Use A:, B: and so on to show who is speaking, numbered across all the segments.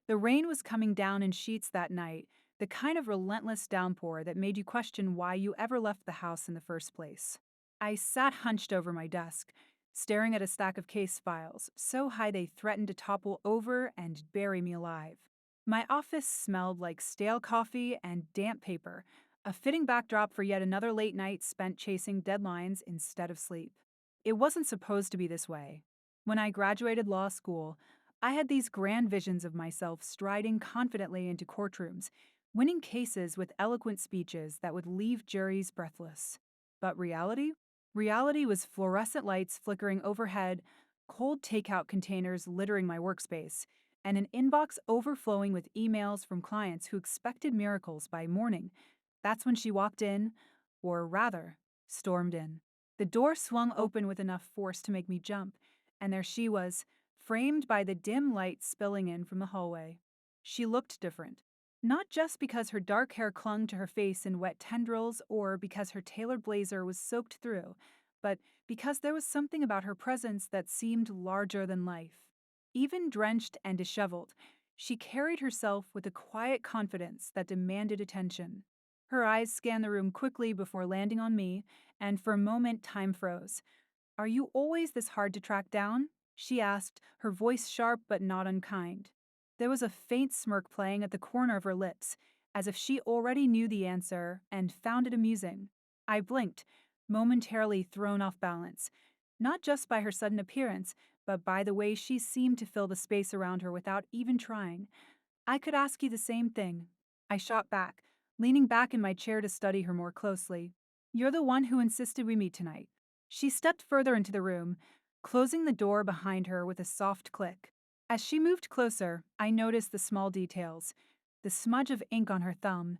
A: The rain was coming down in sheets that night, the kind of relentless downpour that made you question why you ever left the house in the first place. I sat hunched over my desk, staring at a stack of case files, so high they threatened to topple over and bury me alive. My office smelled like stale coffee and damp paper, a fitting backdrop for yet another late night spent chasing deadlines instead of sleep. It wasn't supposed to be this way. When I graduated law school, I had these grand visions of myself striding confidently into courtrooms, winning cases with eloquent speeches that would leave juries breathless. But reality? Reality was fluorescent lights flickering overhead, cold takeout containers littering my workspace, and an inbox overflowing with emails from clients who expected miracles by morning. That's when she walked in, or rather, stormed in. The door swung open with enough force to make me jump, and there she was, framed by the dim light spilling in from the hallway. She looked different. Not just because her dark hair clung to her face in wet tendrils or because her tailored blazer was soaked through, but because there was something about her presence that seemed larger than life. Even drenched and disheveled, she carried herself with a quiet confidence that demanded attention. Her eyes scanned the room quickly before landing on me, and for a moment time froze. "Are you always this hard to track down?" she asked, her voice sharp but not unkind. There was a faint smirk playing at the corner of her lips, as if she already knew the answer and found it amusing. I blinked, momentarily thrown off balance, not just by her sudden appearance, but by the way she seemed to fill the space around her without even trying. "I could ask you the same thing." I shot back, leaning back in my chair to study her more closely. "You're the one who insisted we meet tonight." She stepped further into the room, closing the door behind her with a soft click. As she moved closer, I noticed the small details: the smudge of ink on her thumb,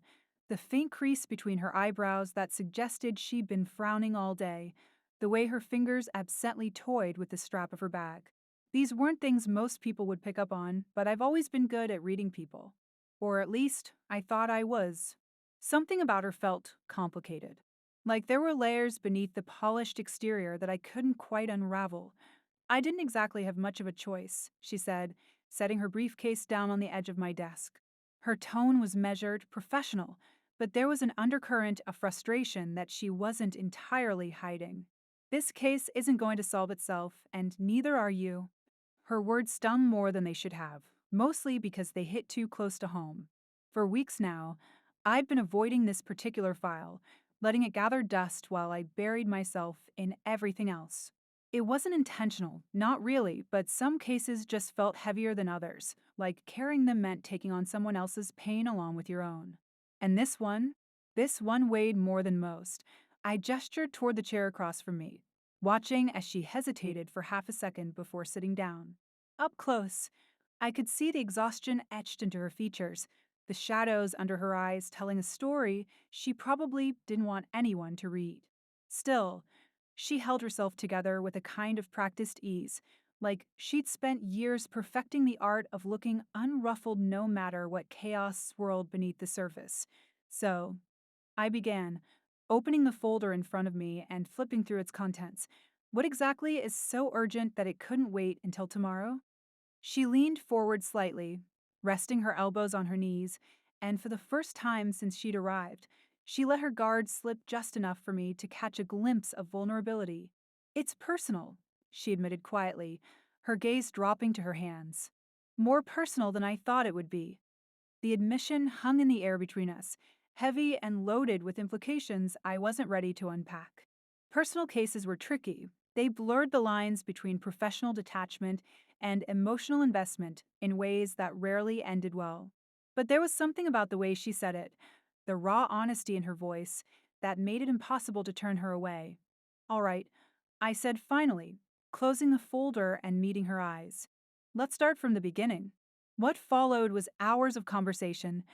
A: the faint crease between her eyebrows that suggested she'd been frowning all day, the way her fingers absently toyed with the strap of her bag. These weren't things most people would pick up on, but I've always been good at reading people. Or at least, I thought I was. Something about her felt complicated. Like there were layers beneath the polished exterior that I couldn't quite unravel. "I didn't exactly have much of a choice," she said, setting her briefcase down on the edge of my desk. Her tone was measured, professional, but there was an undercurrent of frustration that she wasn't entirely hiding. "This case isn't going to solve itself, and neither are you." Her words stung more than they should have, mostly because they hit too close to home. For weeks now, I'd been avoiding this particular file, letting it gather dust while I buried myself in everything else. It wasn't intentional, not really, but some cases just felt heavier than others, like carrying them meant taking on someone else's pain along with your own. And this one weighed more than most. I gestured toward the chair across from me, watching as she hesitated for half a second before sitting down. Up close, I could see the exhaustion etched into her features, the shadows under her eyes telling a story she probably didn't want anyone to read. Still, she held herself together with a kind of practiced ease, like she'd spent years perfecting the art of looking unruffled no matter what chaos swirled beneath the surface. So, I began, opening the folder in front of me and flipping through its contents. "What exactly is so urgent that it couldn't wait until tomorrow?" She leaned forward slightly, resting her elbows on her knees, and for the first time since she'd arrived, she let her guard slip just enough for me to catch a glimpse of vulnerability. "It's personal," she admitted quietly, her gaze dropping to her hands. "More personal than I thought it would be." The admission hung in the air between us, heavy and loaded with implications I wasn't ready to unpack. Personal cases were tricky. They blurred the lines between professional detachment and emotional investment in ways that rarely ended well. But there was something about the way she said it, the raw honesty in her voice, that made it impossible to turn her away. "All right," I said finally, closing the folder and meeting her eyes. "Let's start from the beginning." What followed was hours of conversation,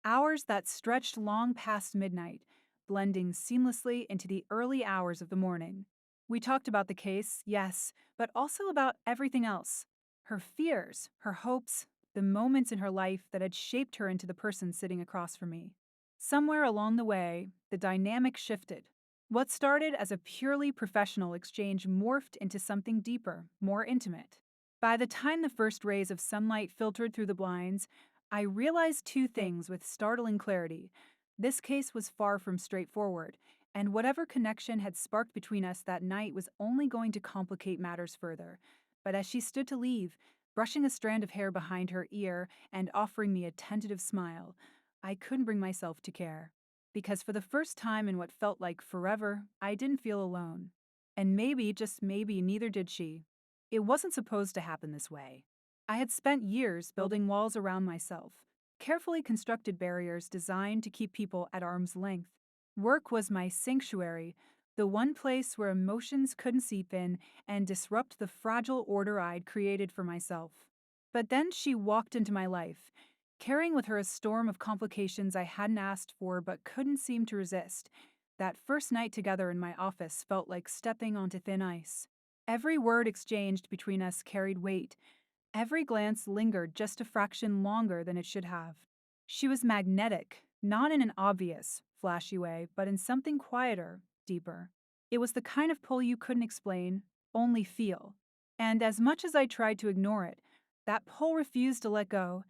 A: hours that stretched long past midnight, blending seamlessly into the early hours of the morning. We talked about the case, yes, but also about everything else: her fears, her hopes, the moments in her life that had shaped her into the person sitting across from me. Somewhere along the way, the dynamic shifted. What started as a purely professional exchange morphed into something deeper, more intimate. By the time the first rays of sunlight filtered through the blinds, I realized two things with startling clarity. This case was far from straightforward, and whatever connection had sparked between us that night was only going to complicate matters further. But as she stood to leave, brushing a strand of hair behind her ear and offering me a tentative smile, I couldn't bring myself to care. Because for the first time in what felt like forever, I didn't feel alone. And maybe, just maybe, neither did she. It wasn't supposed to happen this way. I had spent years building walls around myself, carefully constructed barriers designed to keep people at arm's length. Work was my sanctuary, the one place where emotions couldn't seep in and disrupt the fragile order I'd created for myself. But then she walked into my life, carrying with her a storm of complications I hadn't asked for but couldn't seem to resist. That first night together in my office felt like stepping onto thin ice. Every word exchanged between us carried weight. Every glance lingered just a fraction longer than it should have. She was magnetic, not in an obvious, flashy way, but in something quieter, deeper. It was the kind of pull you couldn't explain, only feel. And as much as I tried to ignore it, that pull refused to let go.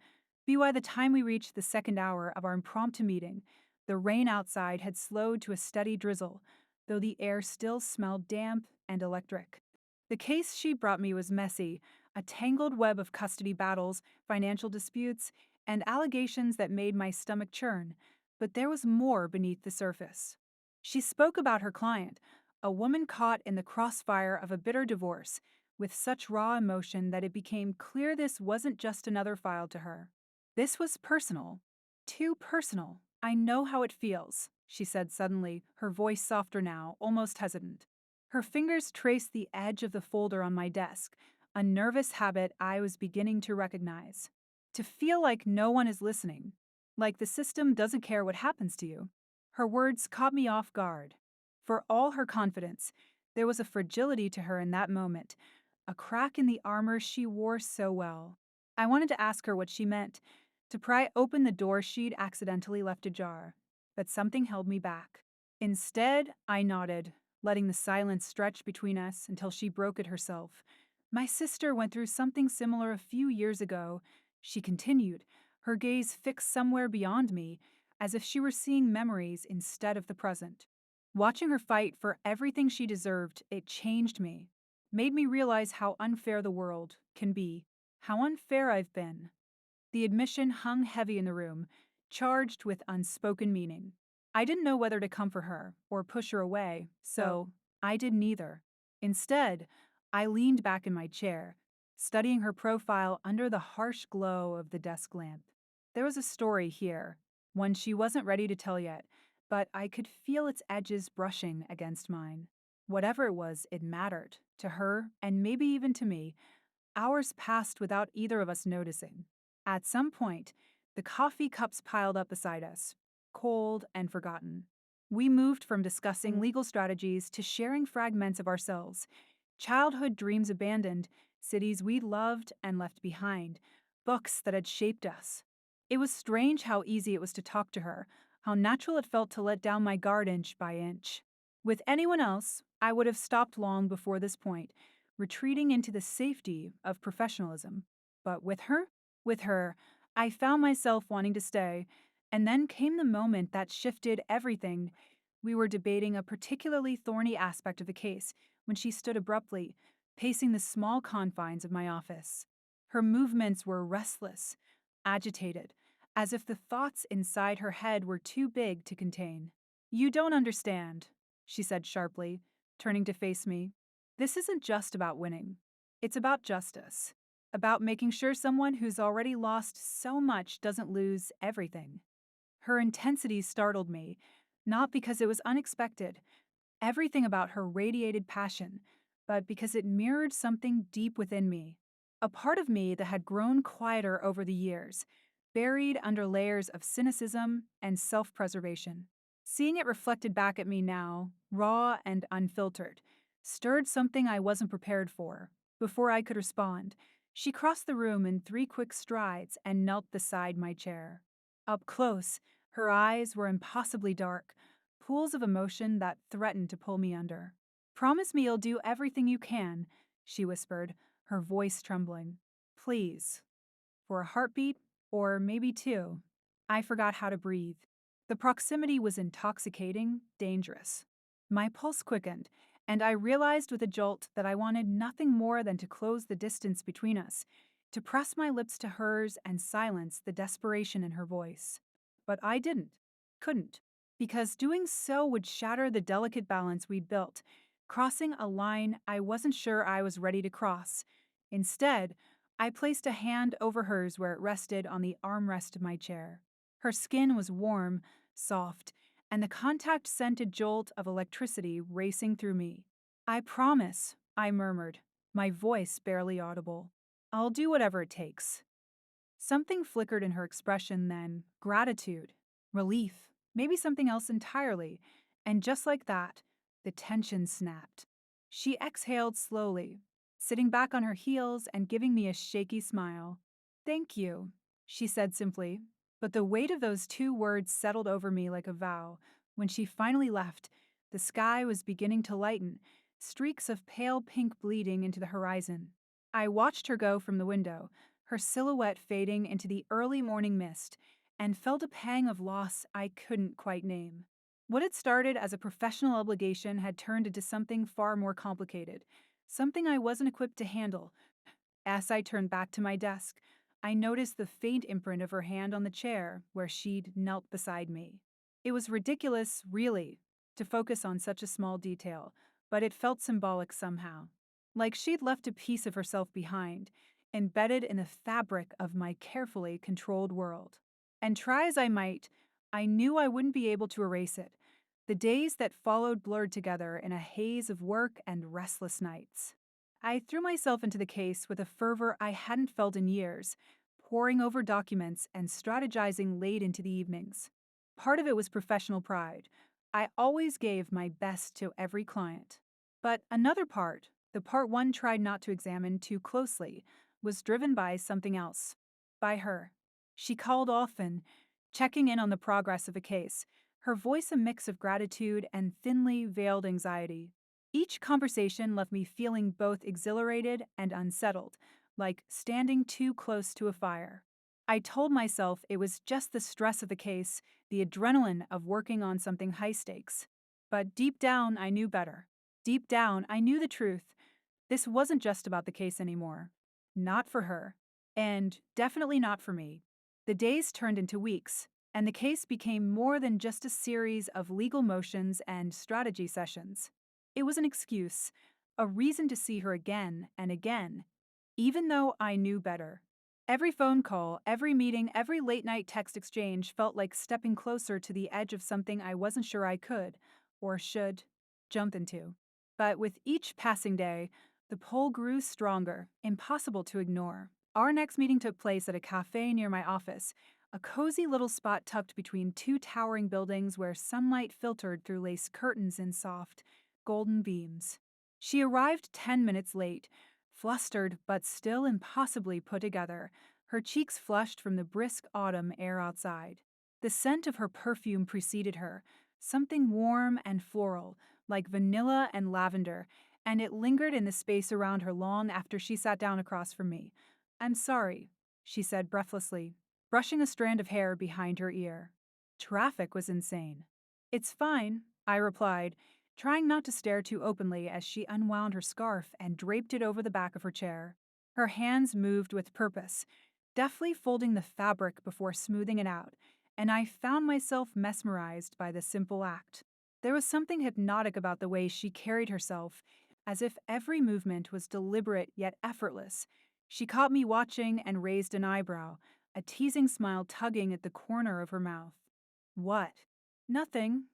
A: By the time we reached the second hour of our impromptu meeting, the rain outside had slowed to a steady drizzle, though the air still smelled damp and electric. The case she brought me was messy, a tangled web of custody battles, financial disputes, and allegations that made my stomach churn, but there was more beneath the surface. She spoke about her client, a woman caught in the crossfire of a bitter divorce, with such raw emotion that it became clear this wasn't just another file to her. This was personal. Too personal. I know how it feels, she said suddenly, her voice softer now, almost hesitant. Her fingers traced the edge of the folder on my desk, a nervous habit I was beginning to recognize. To feel like no one is listening, like the system doesn't care what happens to you. Her words caught me off guard. For all her confidence, there was a fragility to her in that moment, a crack in the armor she wore so well. I wanted to ask her what she meant, to pry open the door she'd accidentally left ajar, but something held me back. Instead, I nodded, letting the silence stretch between us until she broke it herself. My sister went through something similar a few years ago, she continued, her gaze fixed somewhere beyond me, as if she were seeing memories instead of the present. Watching her fight for everything she deserved, it changed me, made me realize how unfair the world can be, how unfair I've been. The admission hung heavy in the room, charged with unspoken meaning. I didn't know whether to comfort her or push her away, so I did neither. Instead, I leaned back in my chair, studying her profile under the harsh glow of the desk lamp. There was a story here, one she wasn't ready to tell yet, but I could feel its edges brushing against mine. Whatever it was, it mattered, to her and maybe even to me. Hours passed without either of us noticing. At some point, the coffee cups piled up beside us, cold and forgotten. We moved from discussing legal strategies to sharing fragments of ourselves, childhood dreams abandoned, cities we loved and left behind, books that had shaped us. It was strange how easy it was to talk to her, how natural it felt to let down my guard inch by inch. With anyone else, I would have stopped long before this point, retreating into the safety of professionalism. But with her, I found myself wanting to stay, and then came the moment that shifted everything. We were debating a particularly thorny aspect of the case when she stood abruptly, pacing the small confines of my office. Her movements were restless, agitated, as if the thoughts inside her head were too big to contain. "You don't understand," she said sharply, turning to face me. "This isn't just about winning. It's about justice. About making sure someone who's already lost so much doesn't lose everything." Her intensity startled me, not because it was unexpected. Everything about her radiated passion, but because it mirrored something deep within me. A part of me that had grown quieter over the years, buried under layers of cynicism and self-preservation. Seeing it reflected back at me now, raw and unfiltered, stirred something I wasn't prepared for. Before I could respond, she crossed the room in 3 quick strides and knelt beside my chair. Up close, her eyes were impossibly dark, pools of emotion that threatened to pull me under. "Promise me you'll do everything you can," she whispered, her voice trembling. Please. For a heartbeat, or maybe two. I forgot how to breathe. The proximity was intoxicating, dangerous. My pulse quickened, and I realized with a jolt that I wanted nothing more than to close the distance between us, to press my lips to hers and silence the desperation in her voice. But I didn't, couldn't, because doing so would shatter the delicate balance we'd built, crossing a line I wasn't sure I was ready to cross. Instead, I placed a hand over hers where it rested on the armrest of my chair. Her skin was warm, soft, and the contact sent a jolt of electricity racing through me. I promise, I murmured, my voice barely audible. I'll do whatever it takes. Something flickered in her expression then, gratitude, relief, maybe something else entirely, and just like that, the tension snapped. She exhaled slowly, sitting back on her heels and giving me a shaky smile. Thank you, she said simply, but the weight of those two words settled over me like a vow. When she finally left, the sky was beginning to lighten, streaks of pale pink bleeding into the horizon. I watched her go from the window, her silhouette fading into the early morning mist, and felt a pang of loss I couldn't quite name. What had started as a professional obligation had turned into something far more complicated, something I wasn't equipped to handle. As I turned back to my desk, I noticed the faint imprint of her hand on the chair where she'd knelt beside me. It was ridiculous, really, to focus on such a small detail, but it felt symbolic somehow. Like she'd left a piece of herself behind, embedded in the fabric of my carefully controlled world. And try as I might, I knew I wouldn't be able to erase it. The days that followed blurred together in a haze of work and restless nights. I threw myself into the case with a fervor I hadn't felt in years, poring over documents and strategizing late into the evenings. Part of it was professional pride. I always gave my best to every client. But another part, the part one tried not to examine too closely, was driven by something else. By her. She called often, checking in on the progress of a case, her voice a mix of gratitude and thinly veiled anxiety. Each conversation left me feeling both exhilarated and unsettled, like standing too close to a fire. I told myself it was just the stress of the case, the adrenaline of working on something high stakes. But deep down, I knew better. Deep down, I knew the truth. This wasn't just about the case anymore. Not for her. And definitely not for me. The days turned into weeks, and the case became more than just a series of legal motions and strategy sessions. It was an excuse, a reason to see her again and again, even though I knew better. Every phone call, every meeting, every late-night text exchange felt like stepping closer to the edge of something I wasn't sure I could, or should, jump into. But with each passing day, the pull grew stronger, impossible to ignore. Our next meeting took place at a cafe near my office, a cozy little spot tucked between two towering buildings where sunlight filtered through lace curtains in soft, golden beams. She arrived 10 minutes late, flustered but still impossibly put together, her cheeks flushed from the brisk autumn air outside. The scent of her perfume preceded her, something warm and floral, like vanilla and lavender, and it lingered in the space around her long after she sat down across from me. I'm sorry, she said breathlessly, brushing a strand of hair behind her ear. Traffic was insane. It's fine, I replied, trying not to stare too openly as she unwound her scarf and draped it over the back of her chair. Her hands moved with purpose, deftly folding the fabric before smoothing it out, and I found myself mesmerized by the simple act. There was something hypnotic about the way she carried herself, as if every movement was deliberate yet effortless. She caught me watching and raised an eyebrow, a teasing smile tugging at the corner of her mouth. What? Nothing,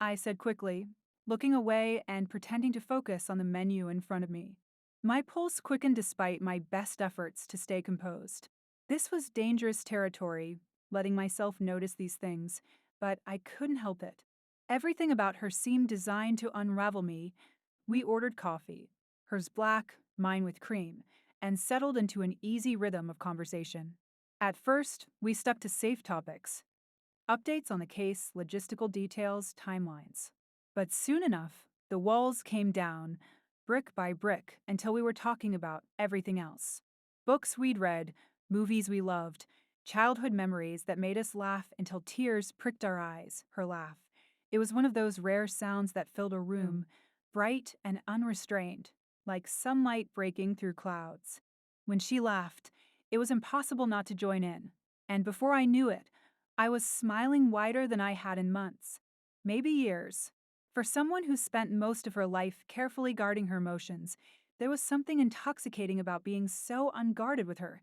A: I said quickly, looking away and pretending to focus on the menu in front of me. My pulse quickened despite my best efforts to stay composed. This was dangerous territory, letting myself notice these things, but I couldn't help it. Everything about her seemed designed to unravel me. We ordered coffee, hers black, mine with cream, and settled into an easy rhythm of conversation. At first, we stuck to safe topics, updates on the case, logistical details, timelines. But soon enough, the walls came down, brick by brick, until we were talking about everything else. Books we'd read, movies we loved, childhood memories that made us laugh until tears pricked our eyes, her laugh. It was one of those rare sounds that filled a room, bright and unrestrained, like sunlight breaking through clouds. When she laughed, it was impossible not to join in, and before I knew it, I was smiling wider than I had in months, maybe years. For someone who spent most of her life carefully guarding her emotions, there was something intoxicating about being so unguarded with her.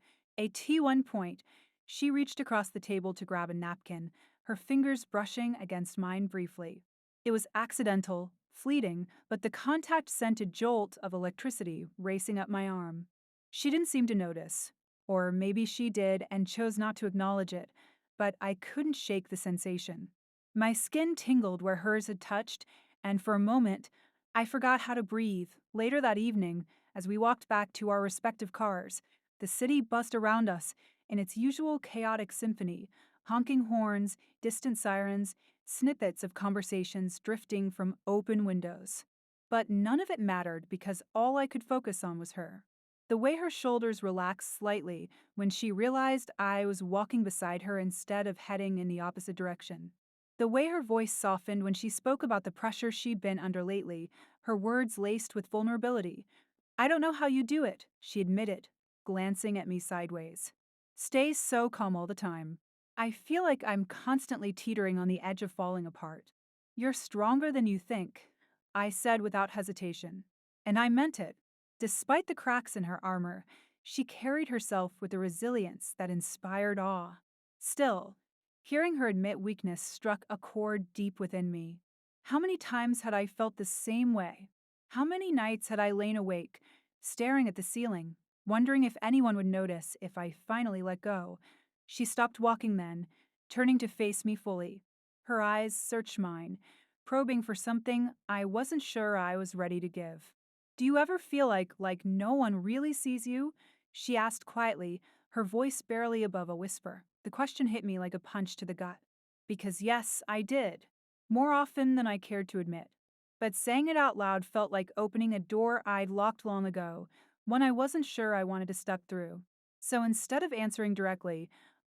A: One point, she reached across the table to grab a napkin, her fingers brushing against mine briefly. It was accidental, fleeting, but the contact sent a jolt of electricity racing up my arm. She didn't seem to notice, or maybe she did and chose not to acknowledge it, but I couldn't shake the sensation. My skin tingled where hers had touched, and for a moment, I forgot how to breathe. Later that evening, as we walked back to our respective cars, the city buzzed around us in its usual chaotic symphony, honking horns, distant sirens, snippets of conversations drifting from open windows. But none of it mattered because all I could focus on was her. The way her shoulders relaxed slightly when she realized I was walking beside her instead of heading in the opposite direction. The way her voice softened when she spoke about the pressure she'd been under lately, her words laced with vulnerability. I don't know how you do it, she admitted, glancing at me sideways. Stay so calm all the time. I feel like I'm constantly teetering on the edge of falling apart. You're stronger than you think, I said without hesitation. And I meant it. Despite the cracks in her armor, she carried herself with a resilience that inspired awe. Still, hearing her admit weakness struck a chord deep within me. How many times had I felt the same way? How many nights had I lain awake, staring at the ceiling, wondering if anyone would notice if I finally let go? She stopped walking then, turning to face me fully. Her eyes searched mine, probing for something I wasn't sure I was ready to give. Do you ever feel like no one really sees you? She asked quietly, her voice barely above a whisper. The question hit me like a punch to the gut. Because yes, I did. More often than I cared to admit. But saying it out loud felt like opening a door I'd locked long ago, one I wasn't sure I wanted to step through. So instead of answering directly,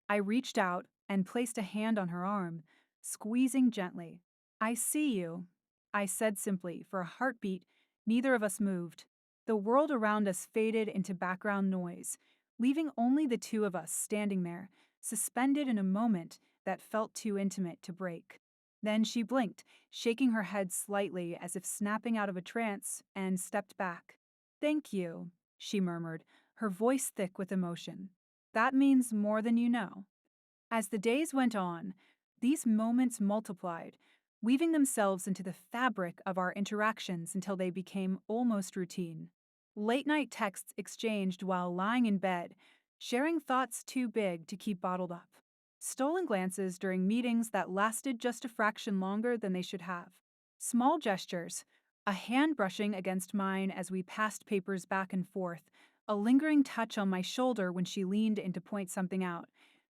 A: I reached out and placed a hand on her arm, squeezing gently. I see you, I said simply. For a heartbeat, neither of us moved. The world around us faded into background noise, leaving only the two of us standing there, suspended in a moment that felt too intimate to break. Then she blinked, shaking her head slightly as if snapping out of a trance, and stepped back. Thank you, she murmured, her voice thick with emotion. That means more than you know. As the days went on, these moments multiplied, weaving themselves into the fabric of our interactions until they became almost routine. Late-night texts exchanged while lying in bed, sharing thoughts too big to keep bottled up. Stolen glances during meetings that lasted just a fraction longer than they should have. Small gestures, a hand brushing against mine as we passed papers back and forth, a lingering touch on my shoulder when she leaned in to point something out,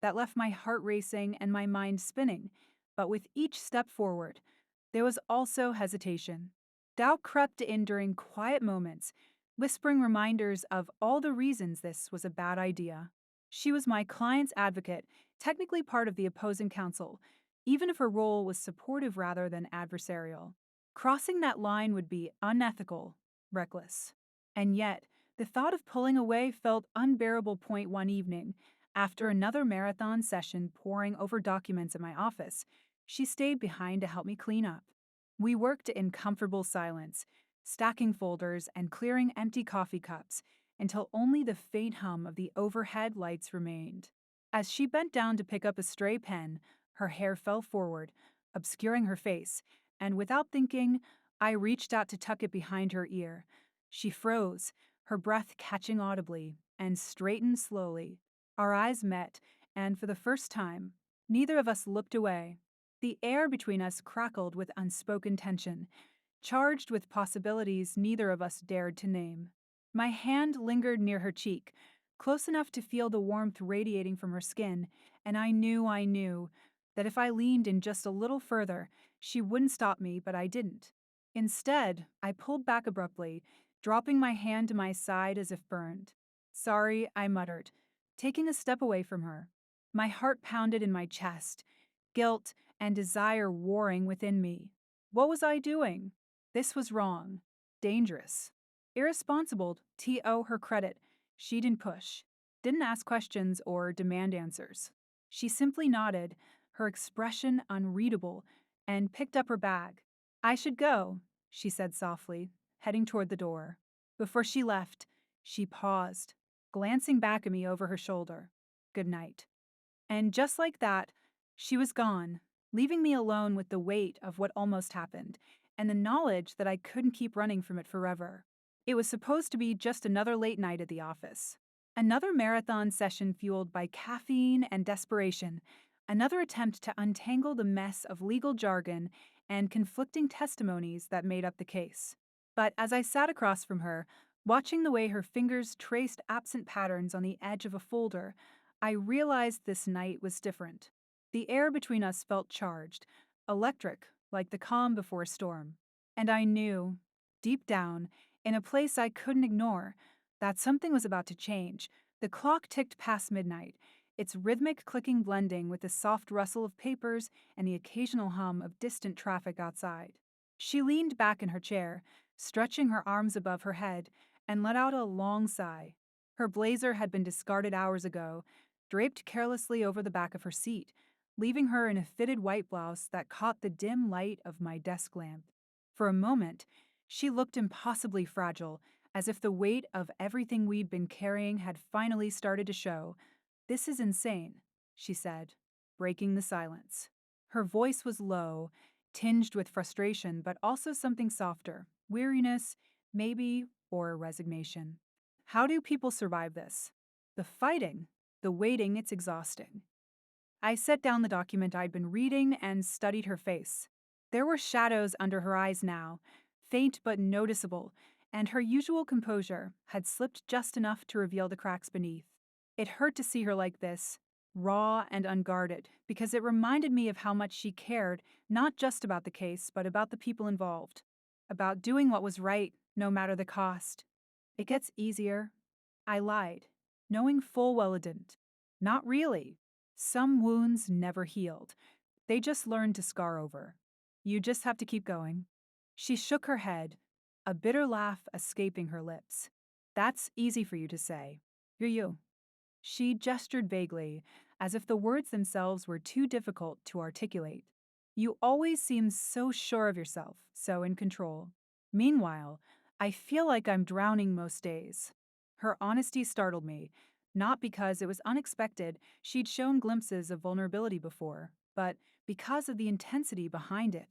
A: that left my heart racing and my mind spinning. But with each step forward, there was also hesitation. Doubt crept in during quiet moments, whispering reminders of all the reasons this was a bad idea. She was my client's advocate, technically part of the opposing counsel, even if her role was supportive rather than adversarial. Crossing that line would be unethical, reckless. And yet, the thought of pulling away felt unbearable. One evening, after another marathon session poring over documents in my office, she stayed behind to help me clean up. We worked in comfortable silence, stacking folders and clearing empty coffee cups until only the faint hum of the overhead lights remained. As she bent down to pick up a stray pen, her hair fell forward, obscuring her face, and without thinking, I reached out to tuck it behind her ear. She froze, her breath catching audibly, and straightened slowly. Our eyes met, and for the first time, neither of us looked away. The air between us crackled with unspoken tension, charged with possibilities neither of us dared to name. My hand lingered near her cheek, close enough to feel the warmth radiating from her skin, and I knew that if I leaned in just a little further, she wouldn't stop me, but I didn't. Instead, I pulled back abruptly, dropping my hand to my side as if burned. Sorry, I muttered, taking a step away from her. My heart pounded in my chest, guilt and desire warring within me. What was I doing? This was wrong, dangerous, irresponsible. To her credit, she didn't push, didn't ask questions or demand answers. She simply nodded, her expression unreadable, and picked up her bag. I should go, she said softly, heading toward the door. Before she left, she paused, glancing back at me over her shoulder. Good night. And just like that, she was gone, leaving me alone with the weight of what almost happened and the knowledge that I couldn't keep running from it forever. It was supposed to be just another late night at the office. Another marathon session fueled by caffeine and desperation. Another attempt to untangle the mess of legal jargon and conflicting testimonies that made up the case. But as I sat across from her, watching the way her fingers traced absent patterns on the edge of a folder, I realized this night was different. The air between us felt charged, electric, like the calm before a storm. And I knew, deep down, in a place I couldn't ignore, that something was about to change. The clock ticked past midnight, its rhythmic clicking blending with the soft rustle of papers and the occasional hum of distant traffic outside. She leaned back in her chair, stretching her arms above her head, and let out a long sigh. Her blazer had been discarded hours ago, draped carelessly over the back of her seat, leaving her in a fitted white blouse that caught the dim light of my desk lamp. For a moment, she looked impossibly fragile, as if the weight of everything we'd been carrying had finally started to show. This is insane, she said, breaking the silence. Her voice was low, tinged with frustration, but also something softer, weariness, maybe, or resignation. How do people survive this? The fighting, the waiting, it's exhausting. I set down the document I'd been reading and studied her face. There were shadows under her eyes now, faint but noticeable, and her usual composure had slipped just enough to reveal the cracks beneath. It hurt to see her like this, raw and unguarded, because it reminded me of how much she cared, not just about the case, but about the people involved, about doing what was right, no matter the cost. It gets easier. I lied, knowing full well it didn't. Not really. Some wounds never healed. They just learned to scar over. You just have to keep going. She shook her head, a bitter laugh escaping her lips. That's easy for you to say. You're you. She gestured vaguely, as if the words themselves were too difficult to articulate. You always seem so sure of yourself, so in control. Meanwhile, I feel like I'm drowning most days. Her honesty startled me, not because it was unexpected, she'd shown glimpses of vulnerability before, but because of the intensity behind it.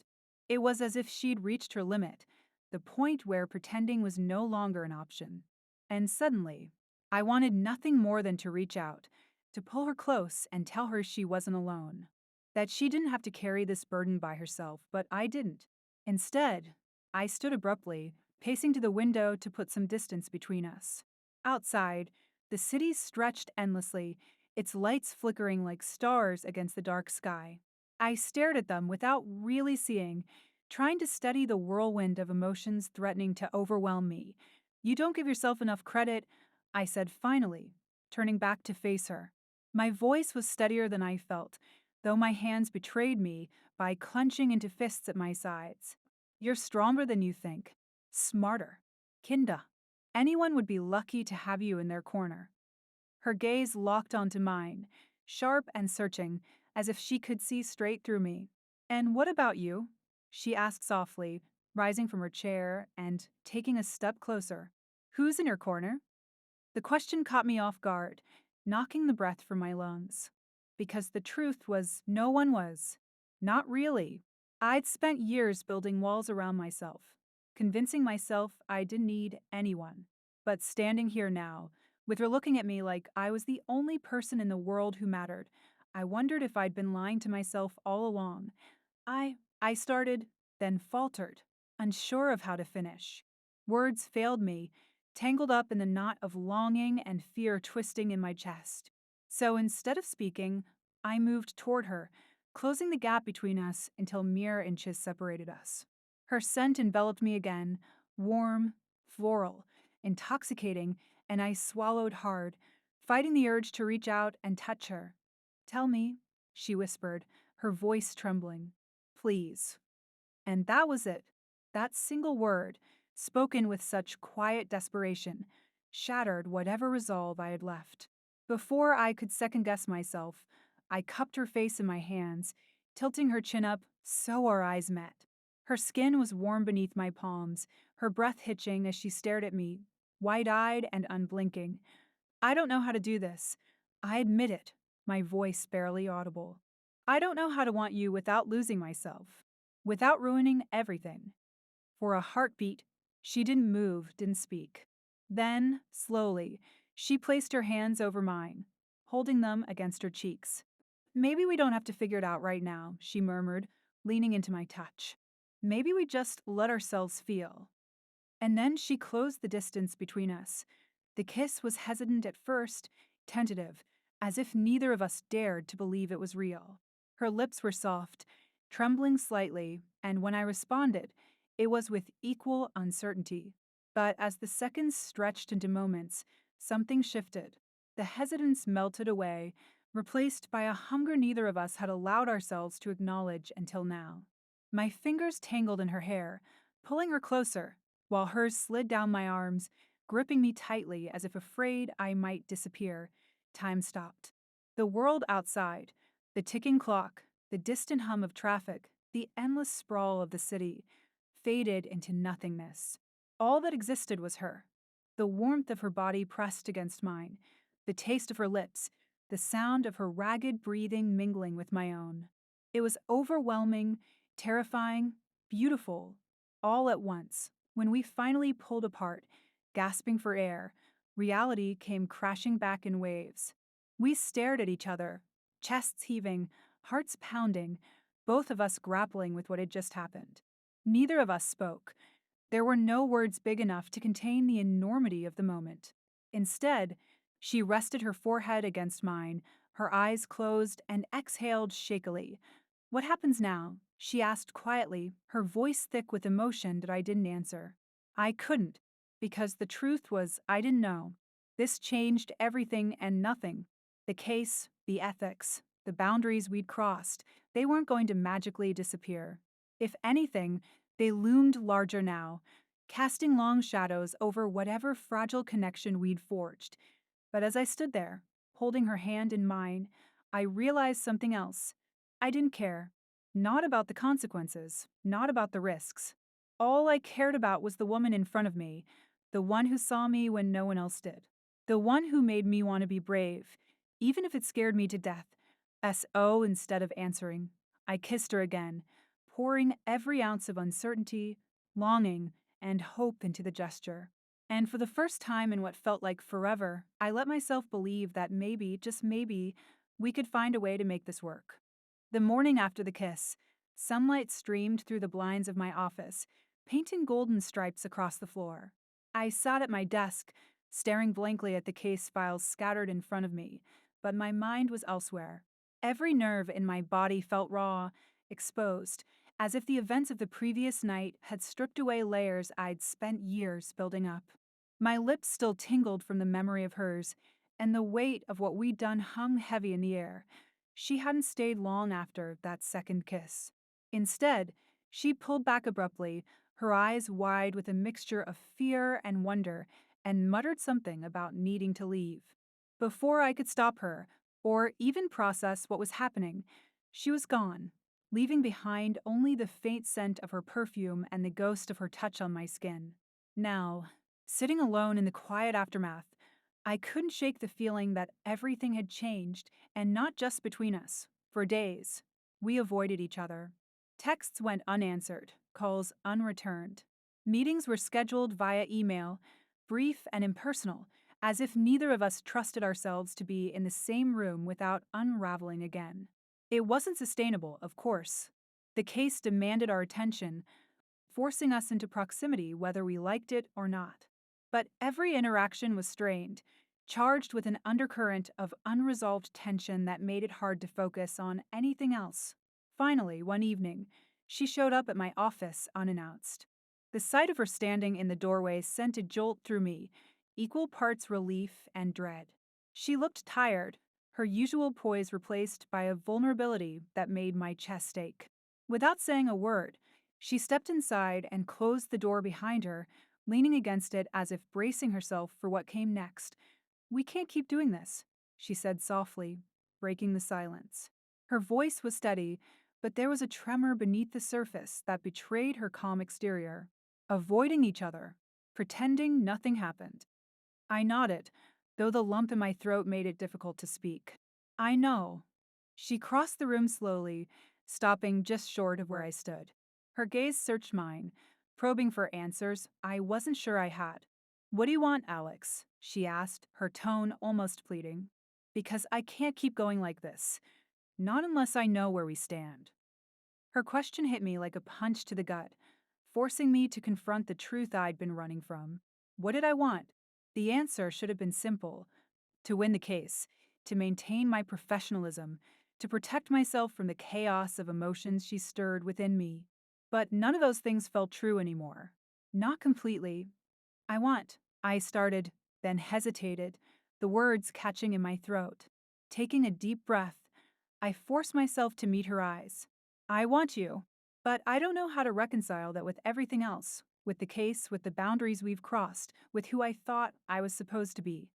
A: It was as if she'd reached her limit, the point where pretending was no longer an option. And suddenly, I wanted nothing more than to reach out, to pull her close and tell her she wasn't alone. That she didn't have to carry this burden by herself, but I didn't. Instead, I stood abruptly, pacing to the window to put some distance between us. Outside, the city stretched endlessly, its lights flickering like stars against the dark sky. I stared at them without really seeing, trying to steady the whirlwind of emotions threatening to overwhelm me. You don't give yourself enough credit, I said finally, turning back to face her. My voice was steadier than I felt, though my hands betrayed me by clenching into fists at my sides. You're stronger than you think. Smarter. Kinda. Anyone would be lucky to have you in their corner. Her gaze locked onto mine, sharp and searching, as if she could see straight through me. And what about you? She asked softly, rising from her chair and taking a step closer. Who's in your corner? The question caught me off guard, knocking the breath from my lungs. Because the truth was, no one was. Not really. I'd spent years building walls around myself, convincing myself I didn't need anyone. But standing here now, with her looking at me like I was the only person in the world who mattered, I wondered if I'd been lying to myself all along. I started, then faltered, unsure of how to finish. Words failed me, tangled up in the knot of longing and fear twisting in my chest. So instead of speaking, I moved toward her, closing the gap between us until mere inches separated us. Her scent enveloped me again, warm, floral, intoxicating, and I swallowed hard, fighting the urge to reach out and touch her. "Tell me," she whispered, her voice trembling. "Please." And that was it. That single word, spoken with such quiet desperation, shattered whatever resolve I had left. Before I could second guess myself, I cupped her face in my hands, tilting her chin up so our eyes met. Her skin was warm beneath my palms, her breath hitching as she stared at me, wide-eyed and unblinking. "I don't know how to do this. I admit it," my voice barely audible. "I don't know how to want you without losing myself, without ruining everything." For a heartbeat, she didn't move, didn't speak. Then, slowly, she placed her hands over mine, holding them against her cheeks. "Maybe we don't have to figure it out right now," she murmured, leaning into my touch. "Maybe we just let ourselves feel." And then she closed the distance between us. The kiss was hesitant at first, tentative, as if neither of us dared to believe it was real. Her lips were soft, trembling slightly, and when I responded, it was with equal uncertainty. But as the seconds stretched into moments, something shifted. The hesitance melted away, replaced by a hunger neither of us had allowed ourselves to acknowledge until now. My fingers tangled in her hair, pulling her closer, while hers slid down my arms, gripping me tightly as if afraid I might disappear. Time stopped. The world outside, the ticking clock, the distant hum of traffic, the endless sprawl of the city, faded into nothingness. All that existed was her. The warmth of her body pressed against mine, the taste of her lips, the sound of her ragged breathing mingling with my own. It was overwhelming, terrifying, beautiful, all at once. When we finally pulled apart, gasping for air, reality came crashing back in waves. We stared at each other, chests heaving, hearts pounding, both of us grappling with what had just happened. Neither of us spoke. There were no words big enough to contain the enormity of the moment. Instead, she rested her forehead against mine, her eyes closed, and exhaled shakily. "What happens now?" she asked quietly, her voice thick with emotion that I didn't answer. I couldn't, because the truth was I didn't know. This changed everything and nothing. The case, the ethics, the boundaries we'd crossed, they weren't going to magically disappear. If anything, they loomed larger now, casting long shadows over whatever fragile connection we'd forged. But as I stood there, holding her hand in mine, I realized something else. I didn't care. Not about the consequences, not about the risks. All I cared about was the woman in front of me, the one who saw me when no one else did. The one who made me want to be brave, even if it scared me to death. S.O. instead of answering. I kissed her again, pouring every ounce of uncertainty, longing, and hope into the gesture. And for the first time in what felt like forever, I let myself believe that maybe, just maybe, we could find a way to make this work. The morning after the kiss, sunlight streamed through the blinds of my office, painting golden stripes across the floor. I sat at my desk, staring blankly at the case files scattered in front of me, but my mind was elsewhere. Every nerve in my body felt raw, exposed, as if the events of the previous night had stripped away layers I'd spent years building up. My lips still tingled from the memory of hers, and the weight of what we'd done hung heavy in the air. She hadn't stayed long after that second kiss. Instead, she pulled back abruptly, her eyes wide with a mixture of fear and wonder, and muttered something about needing to leave. Before I could stop her, or even process what was happening, she was gone, leaving behind only the faint scent of her perfume and the ghost of her touch on my skin. Now, sitting alone in the quiet aftermath, I couldn't shake the feeling that everything had changed, and not just between us. For days, we avoided each other. Texts went unanswered, calls unreturned. Meetings were scheduled via email, brief and impersonal, as if neither of us trusted ourselves to be in the same room without unraveling again. It wasn't sustainable, of course. The case demanded our attention, forcing us into proximity whether we liked it or not. But every interaction was strained, charged with an undercurrent of unresolved tension that made it hard to focus on anything else. Finally, one evening, she showed up at my office unannounced. The sight of her standing in the doorway sent a jolt through me, equal parts relief and dread. She looked tired, her usual poise replaced by a vulnerability that made my chest ache. Without saying a word, she stepped inside and closed the door behind her, leaning against it as if bracing herself for what came next. "We can't keep doing this," she said softly, breaking the silence. Her voice was steady, but there was a tremor beneath the surface that betrayed her calm exterior. Avoiding each other, pretending nothing happened. I nodded, though the lump in my throat made it difficult to speak. "I know." She crossed the room slowly, stopping just short of where I stood. Her gaze searched mine, probing for answers I wasn't sure I had. "What do you want, Alex?" she asked, her tone almost pleading. "Because I can't keep going like this. Not unless I know where we stand." Her question hit me like a punch to the gut, forcing me to confront the truth I'd been running from. What did I want? The answer should have been simple: to win the case, to maintain my professionalism, to protect myself from the chaos of emotions she stirred within me. But none of those things felt true anymore. Not completely. I started, then hesitated, the words catching in my throat. Taking a deep breath, I forced myself to meet her eyes. "I want you, but I don't know how to reconcile that with everything else, with the case, with the boundaries we've crossed, with who I thought I was supposed to be."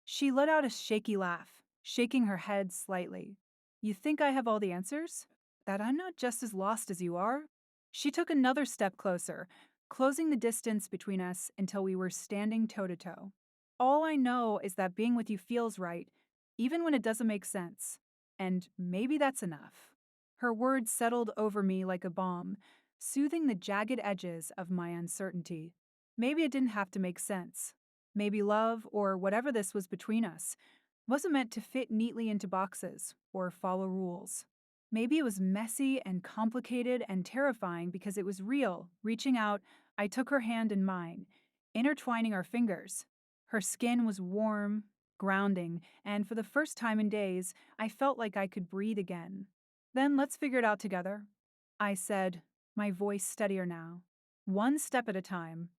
A: She let out a shaky laugh, shaking her head slightly. "You think I have all the answers? That I'm not just as lost as you are?" She took another step closer, closing the distance between us until we were standing toe to toe. "All I know is that being with you feels right, even when it doesn't make sense. And maybe that's enough." Her words settled over me like a balm, soothing the jagged edges of my uncertainty. Maybe it didn't have to make sense. Maybe love, or whatever this was between us, wasn't meant to fit neatly into boxes or follow rules. Maybe it was messy and complicated and terrifying because it was real. Reaching out, I took her hand in mine, intertwining our fingers. Her skin was warm, grounding, and for the first time in days, I felt like I could breathe again. "Then let's figure it out together," I said, my voice steadier now. "One step at a time."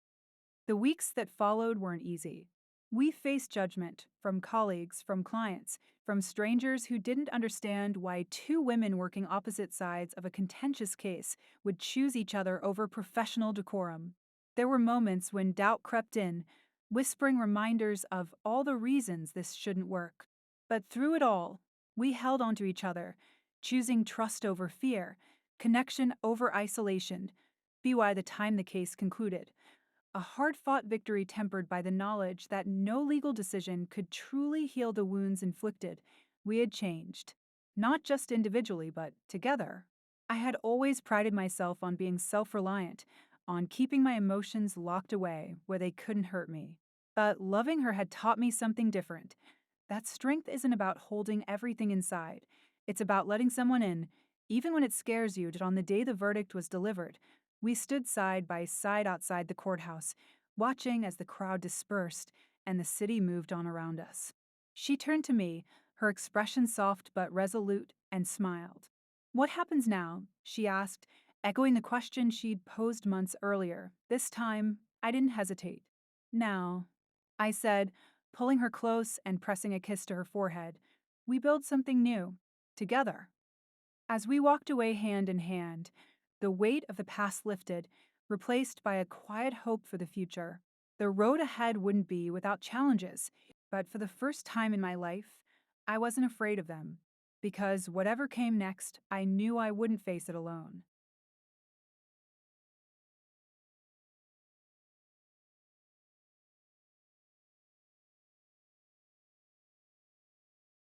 A: The weeks that followed weren't easy. We faced judgment from colleagues, from clients, from strangers who didn't understand why two women working opposite sides of a contentious case would choose each other over professional decorum. There were moments when doubt crept in, whispering reminders of all the reasons this shouldn't work. But through it all, we held onto each other, choosing trust over fear, connection over isolation. By the time the case concluded, a hard-fought victory tempered by the knowledge that no legal decision could truly heal the wounds inflicted. We had changed. Not just individually, but together. I had always prided myself on being self-reliant, on keeping my emotions locked away where they couldn't hurt me. But loving her had taught me something different. That strength isn't about holding everything inside. It's about letting someone in, even when it scares you. That on the day the verdict was delivered, we stood side by side outside the courthouse, watching as the crowd dispersed and the city moved on around us. She turned to me, her expression soft but resolute, and smiled. "What happens now?" she asked, echoing the question she'd posed months earlier. This time, I didn't hesitate. "Now," I said, pulling her close and pressing a kiss to her forehead, "we build something new, together." As we walked away hand in hand, the weight of the past lifted, replaced by a quiet hope for the future. The road ahead wouldn't be without challenges, but for the first time in my life, I wasn't afraid of them. Because whatever came next, I knew I wouldn't face it alone.